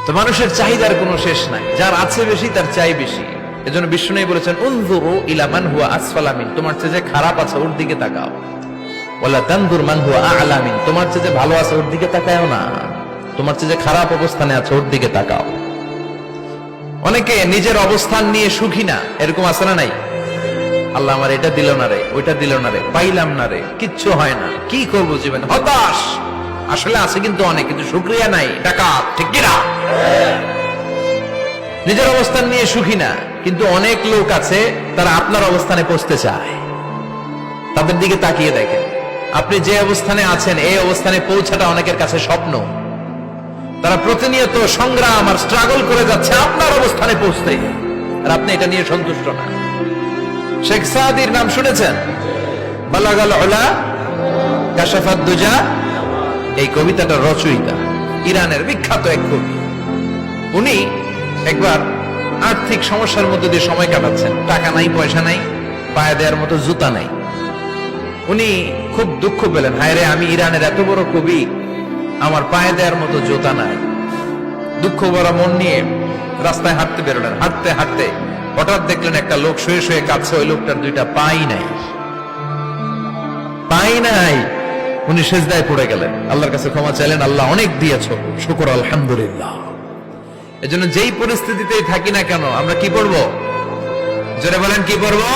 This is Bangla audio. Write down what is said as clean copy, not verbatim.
তো মানুষের চাহিদার কোনো শেষ নাই, যার আছে বেশি তার চাই বেশি। এজন্য বিষ্ণু বলেছেন উনজুরু ইলা মান হুয়া আসফালা মিন, তোমার চেয়ে যে খারাপ আছে ওর দিকে তাকাও। ওয়ালা তানজুর মান হুয়া আ'লা মিন, তোমার চেয়ে যে ভালো আছে ওর দিকে তাকাও না, তোমার চেয়ে যে খারাপ অবস্থানে আছে ওর দিকে তাকাও। অনেকে নিজের অবস্থান নিয়ে সুখী না, এরকম আছে না নাই? আল্লাহ আমার এটা দিল না রে, ওইটা দিল না রে, পাইলাম না রে, কিচ্ছু হয় না, কি করবো জীবনে, হতাশ। আসলে আছে কিন্তু অনেক, কিন্তু শুকরিয়া নাই, ডাকাত, ঠিক কিনা? নিজের অবস্থান নিয়ে সুখী না, কিন্তু অনেক লোক আছে তারা আপনার অবস্থানে পৌঁছতে চায়। তাদের দিকে তাকিয়ে দেখেন, আপনি যে অবস্থানে আছেন এই অবস্থানে পৌঁছাটা অনেকের কাছে স্বপ্ন। তারা প্রতিনিয়ত সংগ্রাম আর স্ট্রাগল করে যাচ্ছে আপনার অবস্থানে পৌঁছতে, আর আপনি এটা নিয়ে সন্তুষ্ট না। শেখ সাদির নাম শুনেছেন? বালাগাল উলা কাশাফাত দুজা, এই কবিতাটা রচয়িতা ইরানের বিখ্যাত এক কবি। উনি একবার আর্থিক সমস্যার মধ্যে দিয়ে সময় কাটাচ্ছেন, টাকা নাই, পয়সা নাই, পায়ে দেওয়ার মতো জুতা নাই। উনি খুব দুঃখ পেলেন, হায় রে, আমি ইরানের এত বড় কবি, আমার পায়ে দেওয়ার মতো জুতা নাই। দুঃখ ভরা মন নিয়ে রাস্তায় হাঁটতে বেরোলেন। হাঁটতে হাঁটতে হঠাৎ দেখলেন একটা লোক শুয়ে শুয়ে কাঁদছে, ওই লোকটার দুইটা পাই নাই, পাই নাই। উনি সেজদায় পড়ে গেলেন, আল্লাহর কাছে ক্ষমা চাইলেন, আল্লাহ অনেক দিয়েছো, শুকর আলহামদুলিল্লাহ। এজন্য যেই পরিস্থিতিতেই থাকি না কেন আমরা কি পড়বো? জোরে বলেন, কি পড়বো?